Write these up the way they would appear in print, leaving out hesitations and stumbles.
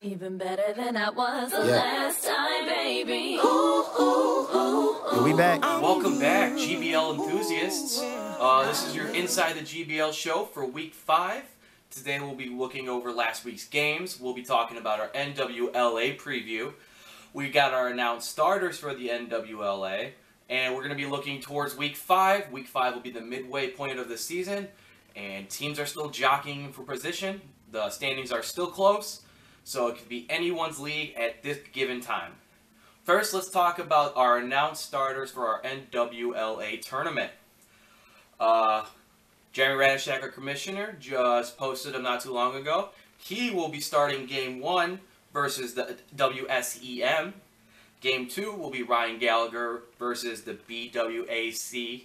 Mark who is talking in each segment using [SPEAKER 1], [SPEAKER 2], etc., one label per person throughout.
[SPEAKER 1] Even better than I was the last time, baby. Ooh, ooh, ooh, ooh.
[SPEAKER 2] We back.
[SPEAKER 3] Welcome back, GBL enthusiasts. This is your Inside the GBL show for Week 5. Today we'll be looking over last week's games. We'll be talking about our NWLA preview. We got our announced starters for the NWLA, and we're going to be looking towards Week 5. Week 5 will be the midway point of the season, and teams are still jockeying for position. The standings are still close, so it could be anyone's league at this given time. First, let's talk about our announced starters for our NWLA tournament. Jeremy Radishak, our commissioner, just posted him not too long ago. He will be starting Game 1 versus the WSEM. Game 2 will be Ryan Gallagher versus the BWACS.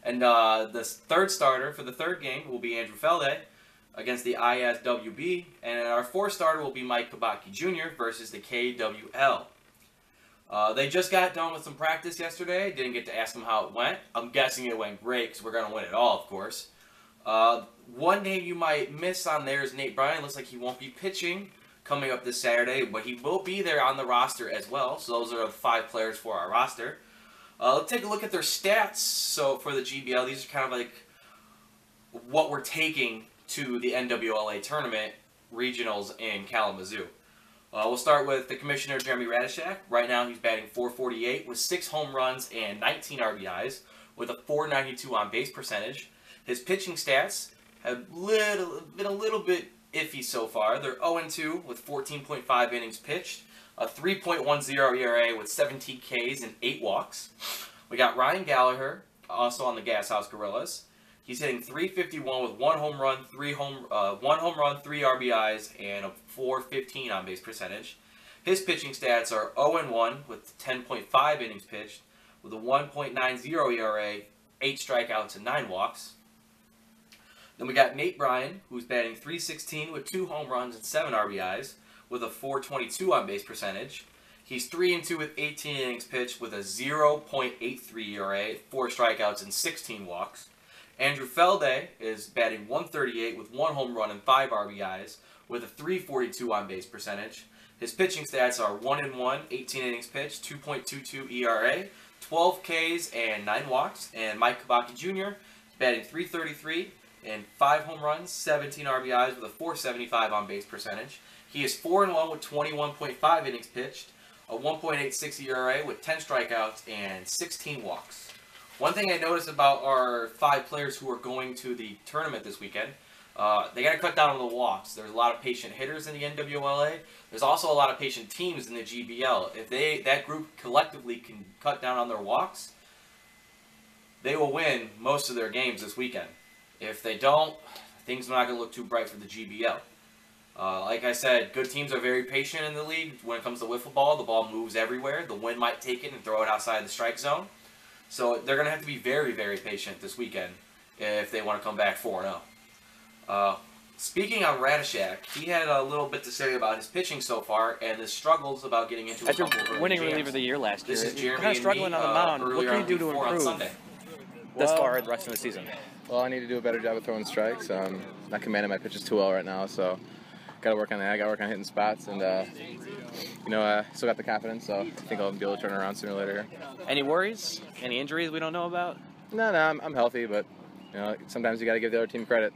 [SPEAKER 3] And the third starter for the third game will be Andrew Felde against the ISWB. And our fourth starter will be Mike Kabaki Jr. versus the KWL. They just got done with some practice yesterday. Didn't get to ask them how it went. I'm guessing it went great because we're going to win it all, of course. One name you might miss on there is Nate Bryan. Looks like he won't be pitching coming up this Saturday, but he will be there on the roster as well. So those are the 5 players for our roster. Let's take a look at their stats. So for the GBL, these are kind of like what we're taking to the NWLA tournament regionals in Kalamazoo. We'll start with the commissioner, Jeremy Radishak. Right now he's batting .448 with 6 home runs and 19 RBIs with a .492 on base percentage. His pitching stats have been a little bit iffy so far. They're 0-2 with 14.5 innings pitched, a 3.10 ERA with 17 Ks and 8 walks. We got Ryan Gallagher, also on the Gas House Gorillas. He's hitting .351 with 1 home run, 3 RBIs, and a .415 on base percentage. His pitching stats are 0-1 with 10.5 innings pitched, with a 1.90 ERA, 8 strikeouts, and 9 walks. Then we got Nate Bryan, who's batting .316 with 2 home runs and 7 RBIs, with a .422 on base percentage. He's 3-2 with 18 innings pitched, with a 0.83 ERA, 4 strikeouts, and 16 walks. Andrew Felde is batting .138 with 1 home run and 5 RBIs with a .342 on base percentage. His pitching stats are 1-1, 18 innings pitched, 2.22 ERA, 12 Ks and 9 walks. And Mike Kabaki Jr. is batting .333 and 5 home runs, 17 RBIs with a .475 on base percentage. He is 4-1 with 21.5 innings pitched, a 1.86 ERA with 10 strikeouts and 16 walks. One thing I noticed about our 5 players who are going to the tournament this weekend, they got to cut down on the walks. There's a lot of patient hitters in the NWLA. There's also a lot of patient teams in the GBL. If that group collectively can cut down on their walks, they will win most of their games this weekend. If they don't, things are not going to look too bright for the GBL. Like I said, good teams are very patient in the league. When it comes to wiffle ball, the ball moves everywhere. The wind might take it and throw it outside the strike zone. So they're going to have to be very, very patient this weekend if they want to come back 4-0. Speaking on Radishak, he had a little bit to say about his pitching so far and the struggles about getting into a couple of
[SPEAKER 4] winning reliever of the year last year.
[SPEAKER 3] This is Jeremy
[SPEAKER 4] kind of struggling on the mound. What can you do to improve thus far the rest of the season?
[SPEAKER 5] Well, I need to do a better job of throwing strikes. Not commanding my pitches too well right now, so got to work on that. I got to work on hitting spots, and still got the confidence, so I think I'll be able to turn around sooner or later here.
[SPEAKER 4] Any worries? Any injuries we don't know about?
[SPEAKER 5] No, I'm healthy, but sometimes you got to give the other team credit.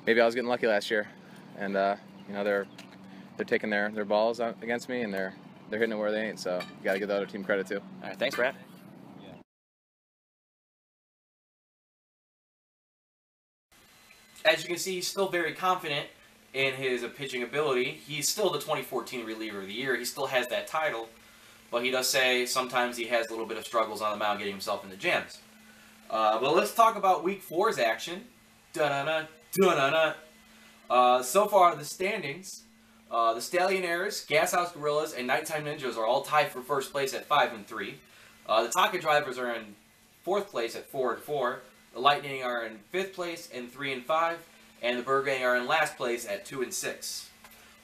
[SPEAKER 5] Maybe I was getting lucky last year, and they're taking their balls out against me, and they're hitting it where they ain't. So you got to give the other team credit too.
[SPEAKER 4] All right, thanks, Brad.
[SPEAKER 3] As you can see, he's still very confident in his pitching ability. He's still the 2014 reliever of the year. He still has that title, but he does say sometimes he has a little bit of struggles on the mound getting himself into jams. But let's talk about Week 4's action. So far, the standings, the Stallionaires, Gas House Gorillas, and Nighttime Ninjas are all tied for first place at 5-3. The Taka Drivers are in 4th place at 4-4. The Lightning are in 5th place and 3-5. And the Bird Gang are in last place at 2-6.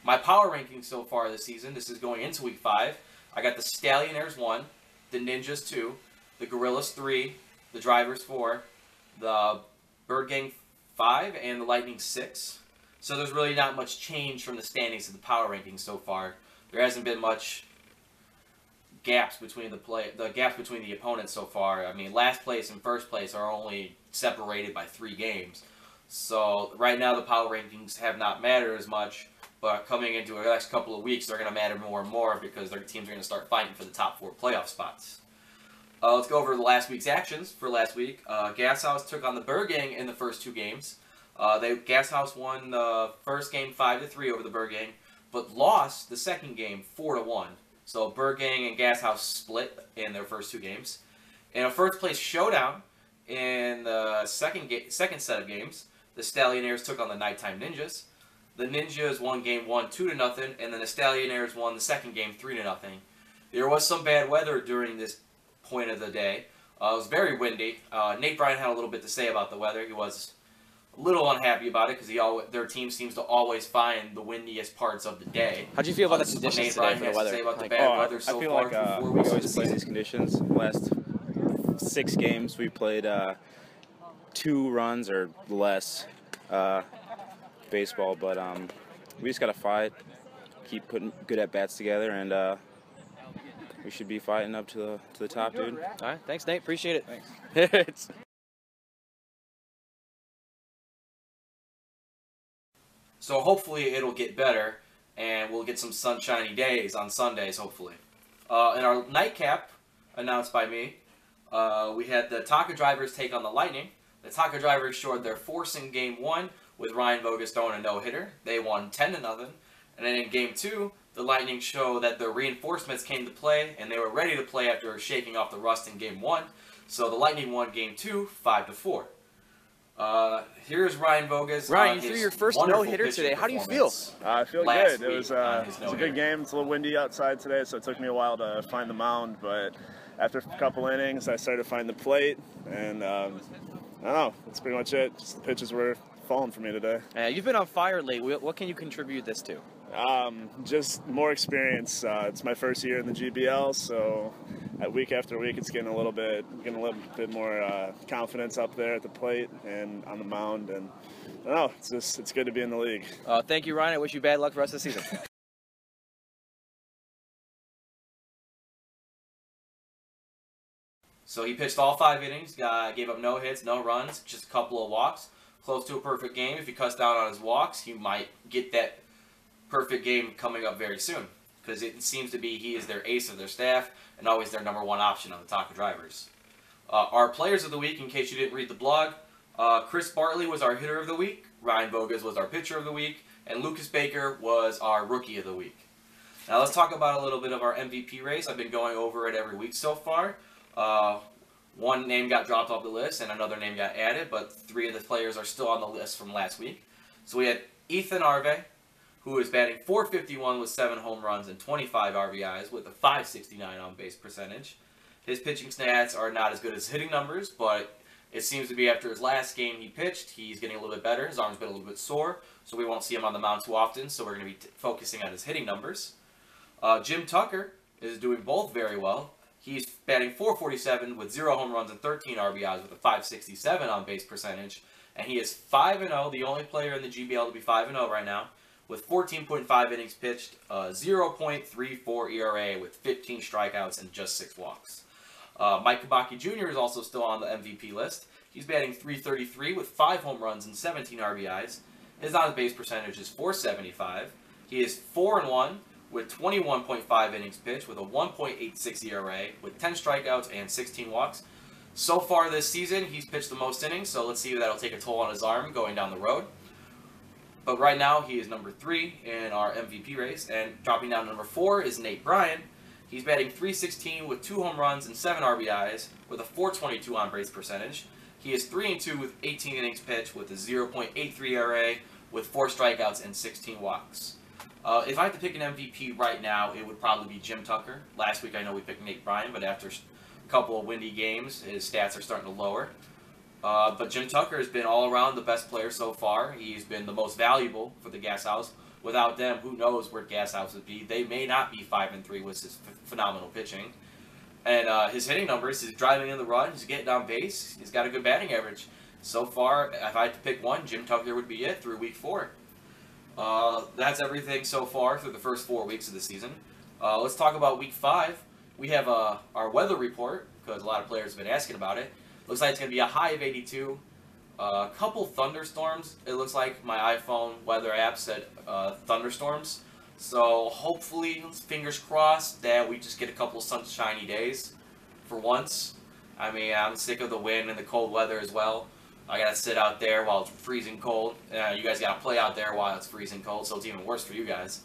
[SPEAKER 3] My power rankings so far this season, this is going into Week 5. I got the Stallionaires 1, the Ninjas 2, the Gorillas 3, the Drivers 4, the Bird Gang 5, and the Lightning 6. So there's really not much change from the standings of the power rankings so far. There hasn't been much gaps between the opponents so far. I mean, last place and first place are only separated by 3 games. So right now the power rankings have not mattered as much, but coming into the next couple of weeks they're going to matter more and more because their teams are going to start fighting for the top 4 playoff spots. Let's go over the last week's actions for last week. Gas House took on the Burgang in the first 2 games. Gas House won the first game 5-3 over the Burgang, but lost the second game 4-1. So Burgang and Gas House split in their first 2 games. In a first place showdown in the second set of games, the Stallionaires took on the Nighttime Ninjas. The Ninjas won game 1 2-0, and then the Stallionaires won the second game 3-0. There was some bad weather during this point of the day. It was very windy. Nate Bryan had a little bit to say about the weather. He was a little unhappy about it because their team seems to always find the windiest parts of the day.
[SPEAKER 4] How'd you feel about the conditions today for the weather?
[SPEAKER 3] Say about the bad weather so
[SPEAKER 2] I feel
[SPEAKER 3] far
[SPEAKER 2] like
[SPEAKER 3] for 4
[SPEAKER 2] we
[SPEAKER 3] weeks of
[SPEAKER 2] always
[SPEAKER 3] the
[SPEAKER 2] play
[SPEAKER 3] season.
[SPEAKER 2] these conditions. Last 6 games we played 2 runs or less baseball, but we just got to fight, keep putting good at-bats together, and we should be fighting up to the top, dude.
[SPEAKER 4] All right, thanks, Nate. Appreciate it.
[SPEAKER 2] Thanks.
[SPEAKER 3] So hopefully it'll get better, and we'll get some sunshiny days on Sundays, hopefully. In our nightcap, announced by me, we had the Taka Drivers take on the Lightning. The Taka Drivers showed their force in Game 1 with Ryan Vogus throwing a no-hitter. They won 10-0. And then in Game 2, the Lightning showed that their reinforcements came to play, and they were ready to play after shaking off the rust in Game 1. So the Lightning won Game 2, 5-4. Here's Ryan Vogus.
[SPEAKER 4] Ryan, you threw your first no-hitter today. How do you feel?
[SPEAKER 2] I feel
[SPEAKER 3] Last
[SPEAKER 2] good. It was
[SPEAKER 3] week on his
[SPEAKER 2] a
[SPEAKER 3] no-hitter.
[SPEAKER 2] good game. It's a little windy outside today, so it took me a while to find the mound, but after a couple innings, I started to find the plate, and I don't know. That's pretty much it. Just the pitches were falling for me today.
[SPEAKER 4] You've been on fire lately. What can you contribute this to?
[SPEAKER 2] Just more experience. It's my first year in the GBL, so week after week, it's getting a little bit more confidence up there at the plate and on the mound, and I don't know. It's good to be in the league.
[SPEAKER 4] Thank you, Ryan. I wish you bad luck the rest of the season.
[SPEAKER 3] So he pitched all 5 innings, gave up no hits, no runs, just a couple of walks. Close to a perfect game. If he cuts down on his walks, he might get that perfect game coming up very soon. Because it seems to be he is their ace of their staff and always their #1 option on the Taka Drivers. Our players of the week, in case you didn't read the blog, Chris Bartley was our hitter of the week, Ryan Vogus was our pitcher of the week, and Lucas Baker was our rookie of the week. Now let's talk about a little bit of our MVP race. I've been going over it every week so far. One name got dropped off the list and another name got added, but 3 of the players are still on the list from last week. So we had Ethan Arve, who is batting .451 with 7 home runs and 25 RBIs with a .569 on-base percentage. His pitching stats are not as good as hitting numbers, but it seems to be after his last game he pitched, he's getting a little bit better. His arm's been a little bit sore, so we won't see him on the mound too often, so we're going to be focusing on his hitting numbers. Jim Tucker is doing both very well. He's batting .447 with 0 home runs and 13 RBIs with a .567 on-base percentage. And he is 5-0, the only player in the GBL to be 5-0 right now, with 14.5 innings pitched, 0.34 ERA with 15 strikeouts and just 6 walks. Mike Kabaki Jr. is also still on the MVP list. He's batting .333 with 5 home runs and 17 RBIs. His on-base percentage is .475. He is 4-1. With 21.5 innings pitched, with a 1.86 ERA, with 10 strikeouts and 16 walks. So far this season, he's pitched the most innings, so let's see if that'll take a toll on his arm going down the road. But right now, he is #3 in our MVP race, and dropping down to #4 is Nate Bryan. He's batting .316 with 2 home runs and 7 RBIs, with a .422 on-base percentage. He is 3-2 with 18 innings pitched, with a 0.83 ERA, with 4 strikeouts and 16 walks. If I had to pick an MVP right now, it would probably be Jim Tucker. Last week I know we picked Nate Bryan, but after a couple of windy games, his stats are starting to lower. But Jim Tucker has been all around the best player so far. He's been the most valuable for the Gas House. Without them, who knows where Gas House would be. They may not be 5-3 with his phenomenal pitching. And his hitting numbers, he's driving in the run, he's getting on base, he's got a good batting average. So far, if I had to pick one, Jim Tucker would be it through week 4. That's everything so far through the first 4 weeks of the season. Let's talk about week 5. We have our weather report, because a lot of players have been asking about it. Looks like it's going to be a high of 82. A couple thunderstorms. It looks like my iPhone weather app said thunderstorms. So hopefully, fingers crossed, that we just get a couple sunshiny days for once. I mean, I'm sick of the wind and the cold weather as well. I gotta sit out there while it's freezing cold. You guys gotta play out there while it's freezing cold, so it's even worse for you guys.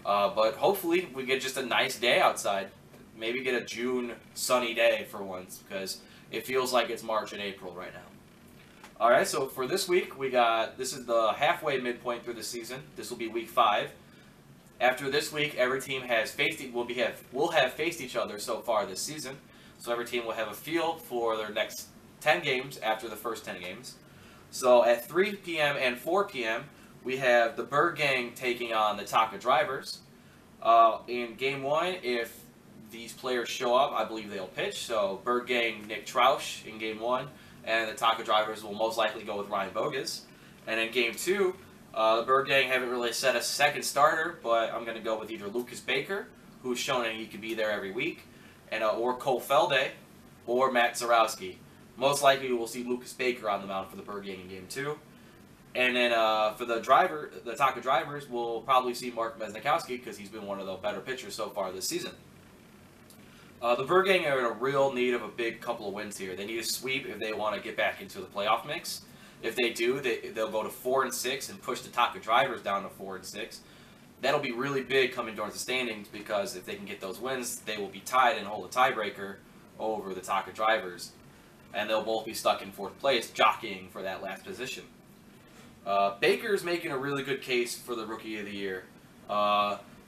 [SPEAKER 3] But hopefully, we get just a nice day outside. Maybe get a June sunny day for once, because it feels like it's March and April right now. Alright, so for this week, this is the halfway midpoint through the season. This will be week 5. After this week, every team will have faced each other so far this season. So every team will have a feel for their next 10 games after the first 10 games. So at 3 p.m. and 4 p.m., we have the Bird Gang taking on the Taka Drivers. In Game 1, if these players show up, I believe they'll pitch. So Bird Gang, Nick Troush in Game 1, and the Taka Drivers will most likely go with Ryan Bogus. And in Game 2, the Bird Gang haven't really set a second starter, but I'm going to go with either Lucas Baker, who's shown that he can be there every week, and or Cole Felde, or Matt Zarowski. Most likely we'll see Lucas Baker on the mound for the Bird Gang in Game 2. And then for the Taka Drivers, we'll probably see Mark Mesnikowski, because he's been one of the better pitchers so far this season. The Bird Gang are in a real need of a big couple of wins here. They need a sweep if they want to get back into the playoff mix. If they do, they'll go to 4-6 and push the Taka Drivers down to 4-6. That'll be really big coming towards the standings, because if they can get those wins, they will be tied and hold a tiebreaker over the Taka Drivers. And they'll both be stuck in 4th place, jockeying for that last position. Baker's making a really good case for the Rookie of the Year.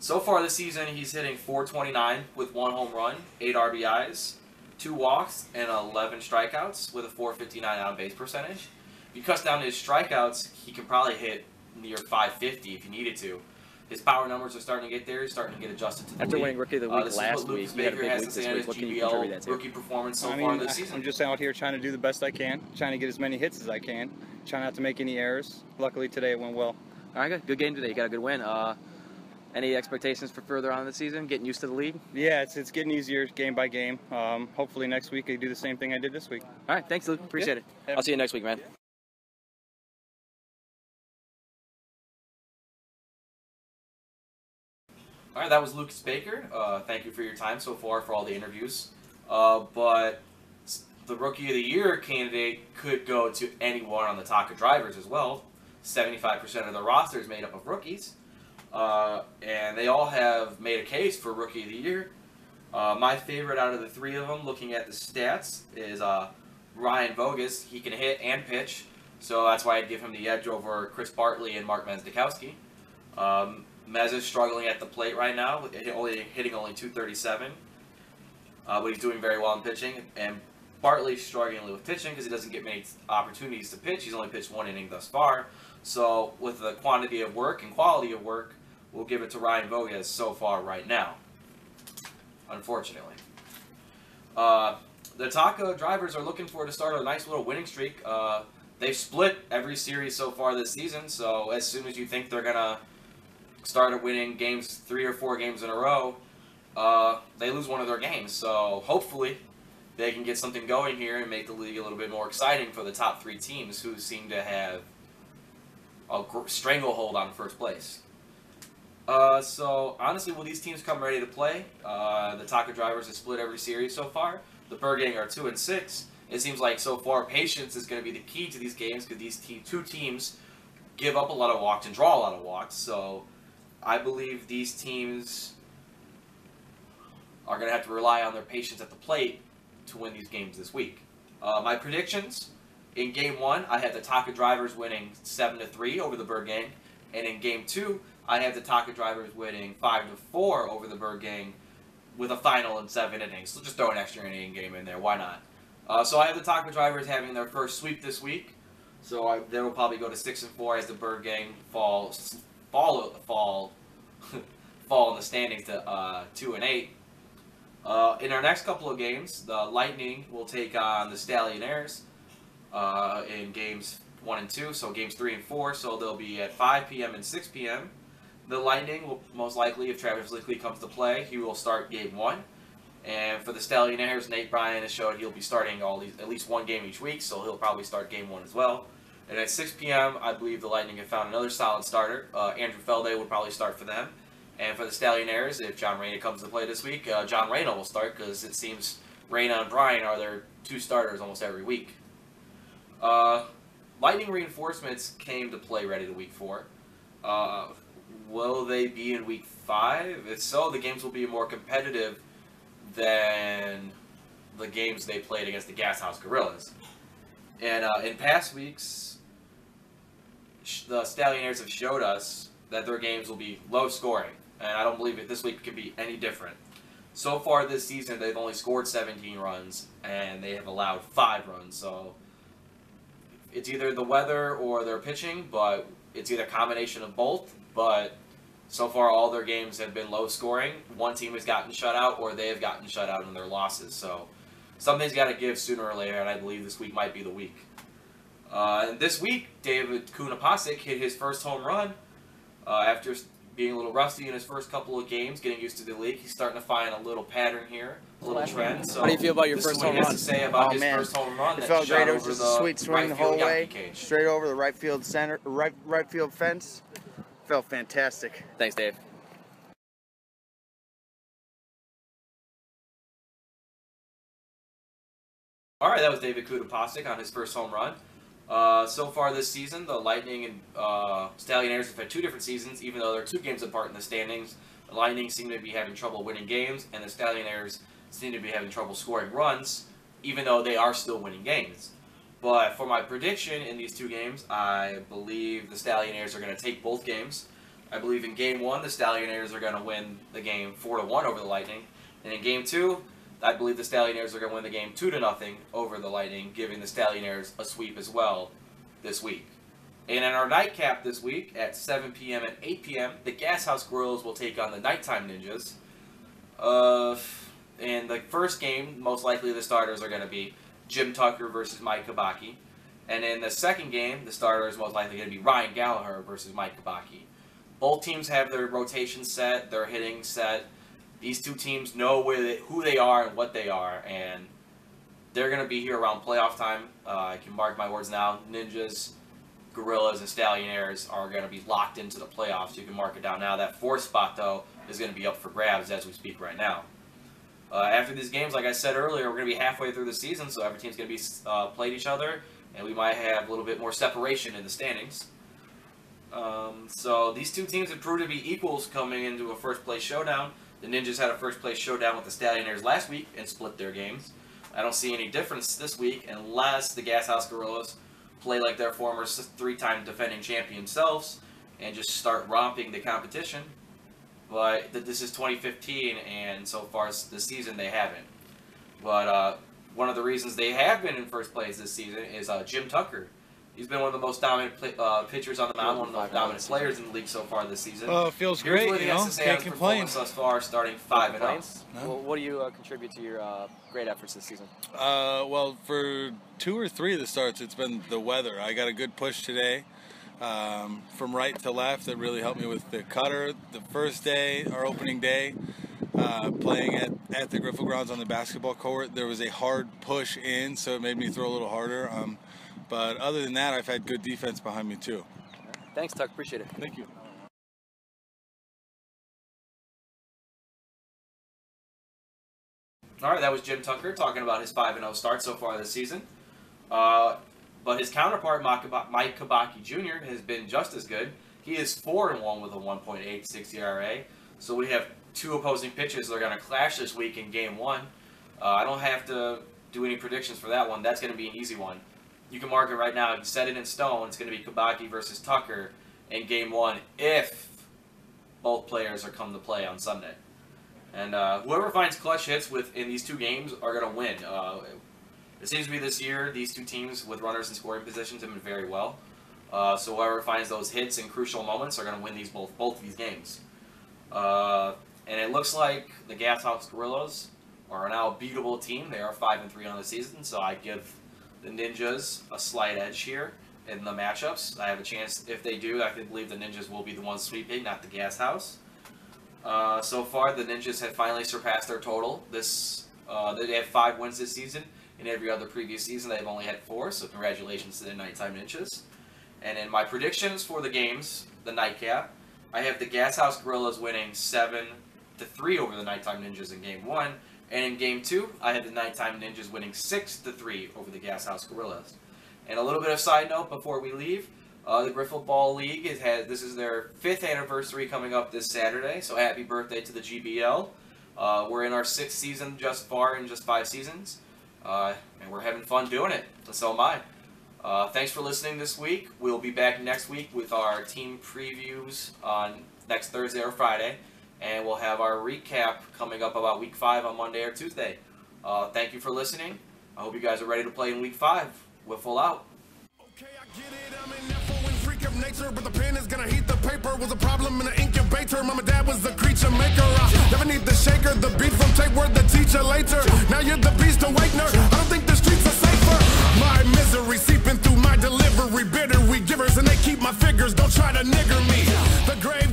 [SPEAKER 3] So far this season, he's hitting .429 with 1 home run, 8 RBIs, 2 walks, and 11 strikeouts with a .459 on-base percentage. If you cut down his strikeouts, he can probably hit near .550 if he needed to. His power numbers are starting to get there. He's starting to get adjusted to the
[SPEAKER 4] After
[SPEAKER 3] league.
[SPEAKER 4] winning Rookie of the Week last week, he had a big week this week. What can you contribute that to?
[SPEAKER 3] Rookie performance so far this season.
[SPEAKER 6] I'm just out here trying to do the best I can, trying to get as many hits as I can, trying not to make any errors. Luckily today it went well.
[SPEAKER 4] All right, good game today. You got a good win. Any expectations for further on in the season? Getting used to the league?
[SPEAKER 6] Yeah, it's getting easier game by game. Hopefully next week I do the same thing I did this week.
[SPEAKER 4] All right, thanks, Luke. Appreciate it. I'll see you next week, man.
[SPEAKER 3] All right, that was Lucas Baker. Thank you for your time so far for all the interviews. But the Rookie of the Year candidate could go to anyone on the Taka Drivers as well. 75% of the roster is made up of rookies. And they all have made a case for Rookie of the Year. My favorite out of the 3 of them, looking at the stats, is Ryan Bogus. He can hit and pitch, so that's why I'd give him the edge over Chris Bartley and Mark Mesnikowski. Mez is struggling at the plate right now, hitting only .237, but he's doing very well in pitching. And Bartley's struggling with pitching because he doesn't get many opportunities to pitch. He's only pitched 1 inning thus far. So with the quantity of work and quality of work, we'll give it to Ryan Bogus so far right now, unfortunately. The Taka Drivers are looking to start a nice little winning streak. They've split every series so far this season, so as soon as you think they're going to start winning games, 3 or 4 games in a row, they lose one of their games. So hopefully they can get something going here and make the league a little bit more exciting for the top 3 teams who seem to have a stranglehold on first place. So honestly, will these teams come ready to play? The Taka Drivers have split every series so far. The Bird Gang are 2-6. It seems like so far patience is going to be the key to these games, because these 2 teams give up a lot of walks and draw a lot of walks. So I believe these teams are going to have to rely on their patience at the plate to win these games this week. My predictions: in Game 1, I have the Taka Drivers winning 7-3 over the Bird Gang, and in Game 2, I have the Taka Drivers winning 5-4 over the Bird Gang with a final in 7 innings. So just throw an extra inning game in there. Why not? So I have the Taka Drivers having their first sweep this week. So they will probably go to 6-4 as the Bird Gang fall in the standings to 2-8. In our next couple of games, the Lightning will take on the Stallionaires in games 1 and 2, so games 3 and 4, so they'll be at 5 p.m. and 6 p.m. The Lightning will most likely, if Travis Lickley comes to play, he will start game 1. And for the Stallionaires, Nate Bryan has showed he'll be starting at least one game each week, so he'll probably start game 1 as well. And at 6 p.m., I believe the Lightning have found another solid starter. Andrew Felde will probably start for them. And for the Stallionaires, if John Reyna comes to play this week, John Reyna will start because it seems Reyna and Bryan are their two starters almost every week. Lightning reinforcements came to play ready to week 4. Will they be in week 5? If so, the games will be more competitive than the games they played against the Gashouse Gorillas. And in past weeks, the Stallionaires have showed us that their games will be low scoring, and I don't believe it this week can be any different. So far this season, they've only scored 17 runs, and they have allowed 5 runs, so it's either the weather or their pitching, but it's either a combination of both, but so far all their games have been low scoring. One team has gotten shut out, or they have gotten shut out in their losses, so something's got to give sooner or later, and I believe this week might be the week. And this week, David Kunapasek hit his first home run after being a little rusty in his first couple of games, getting used to the league. He's starting to find a little pattern here, a little trend. So
[SPEAKER 4] how do you feel about your first home run?
[SPEAKER 3] This is what he has to say about his first home run.
[SPEAKER 7] It felt great. It was
[SPEAKER 3] over
[SPEAKER 7] just
[SPEAKER 3] the
[SPEAKER 7] a sweet swing
[SPEAKER 3] right
[SPEAKER 7] the whole
[SPEAKER 3] field
[SPEAKER 7] way,
[SPEAKER 3] Yankee cage.
[SPEAKER 7] straight over the right field center, right field fence. Felt fantastic.
[SPEAKER 4] Thanks, Dave.
[SPEAKER 3] All right, that was David Kunapasek on his first home run. So far this season, the Lightning and Stallionaires have had 2 different seasons, even though they're 2 games apart in the standings. The Lightning seem to be having trouble winning games, and the Stallionaires seem to be having trouble scoring runs, even though they are still winning games. But for my prediction in these 2 games, I believe the Stallionaires are going to take both games. I believe in Game 1, the Stallionaires are going to win the game 4-1 over the Lightning. And in Game 2, I believe the Stallionaires are going to win the game 2-0 over the Lightning, giving the Stallionaires a sweep as well this week. And in our nightcap this week at 7 p.m. and 8 p.m., the Gashouse Gorillas will take on the Nighttime Ninjas. In the first game, most likely the starters are going to be Jim Tucker versus Mike Kabaki. And in the second game, the starter is most likely going to be Ryan Gallagher versus Mike Kabaki. Both teams have their rotation set, their hitting set. These 2 teams know who they are and what they are, and they're going to be here around playoff time. I can mark my words now. Ninjas, Gorillas, and Stallionaires are going to be locked into the playoffs. You can mark it down now. That 4th spot, though, is going to be up for grabs as we speak right now. After these games, like I said earlier, we're going to be halfway through the season, so every team's going to be played each other, and we might have a little bit more separation in the standings. So these 2 teams have proved to be equals coming into a first-place showdown. The Ninjas had a first-place showdown with the Stallionaires last week and split their games. I don't see any difference this week unless the Gashouse Gorillas play like their former 3-time defending champion selves and just start romping the competition. But this is 2015, and so far this season they haven't. But one of the reasons they have been in first place this season is Jim Tucker. He's been one of the most dominant pitchers on the mound, one of the most dominant players in the league so far this season.
[SPEAKER 8] Oh, it feels
[SPEAKER 3] Here's
[SPEAKER 8] great,
[SPEAKER 3] what he
[SPEAKER 8] you
[SPEAKER 3] has
[SPEAKER 8] know,
[SPEAKER 3] to say
[SPEAKER 8] can't
[SPEAKER 3] on his
[SPEAKER 8] complain.
[SPEAKER 3] performance thus far, starting 5-0.
[SPEAKER 4] Well, what do you contribute to your great efforts this season?
[SPEAKER 8] Well, for 2 or 3 of the starts, it's been the weather. I got a good push today from right to left that really helped me with the cutter. The first day, our opening day, playing at the Griffel Grounds on the basketball court, there was a hard push in, so it made me throw a little harder. But other than that, I've had good defense behind me too.
[SPEAKER 4] Thanks, Tuck. Appreciate it.
[SPEAKER 8] Thank you.
[SPEAKER 3] All right, that was Jim Tucker talking about his 5-0 start so far this season. But his counterpart, Mike Kabaki Jr., has been just as good. He is 4-1 with a 1.86 ERA. So we have 2 opposing pitchers that are going to clash this week in Game 1. I don't have to do any predictions for that one. That's going to be an easy one. You can mark it right now. If you set it in stone, it's going to be Kabaki versus Tucker in Game 1 if both players are come to play on Sunday. And whoever finds clutch hits in these 2 games are going to win. It seems to be this year, these 2 teams with runners in scoring positions have been very well. So whoever finds those hits in crucial moments are going to win both these games. And it looks like the Gashouse Gorillas are now a beatable team. They are 5-3 on the season, so I give the Ninjas a slight edge here. in the matchups. I have a chance, if they do, I believe the Ninjas will be the ones sweeping, not the Gas House. So far, the Ninjas have finally surpassed their total. They have 5 wins this season. In every other previous season, they've only had 4, so congratulations to the Nighttime Ninjas. And in my predictions for the games, the nightcap, I have the Gas House Gorillas winning 7-3 over the Nighttime Ninjas in Game 1. And in Game 2, I have the Nighttime Ninjas winning 6-3 over the Gas House Gorillas. And a little bit of side note before we leave, the Griffle Ball League this is their 5th anniversary coming up this Saturday, so happy birthday to the GBL. We're in our 6th season just 5 seasons, and we're having fun doing it, so am I. Thanks for listening this week. We'll be back next week with our team previews on next Thursday or Friday, and we'll have our recap coming up about Week 5 on Monday or Tuesday. Thank you for listening. I hope you guys are ready to play in Week 5. Wiffle out.
[SPEAKER 9] Okay, I get it, I'm an info and freak of nature, but the pen is gonna heat the paper. Was a problem in the incubator. Mama, dad was the creature maker. Never need the shaker, the beat from tape word the teacher later. Now you're the beast awakener. I don't think the streets are safer. My misery seeping through my delivery. Bitter we givers and they keep my figures. Don't try to nigger me. The grave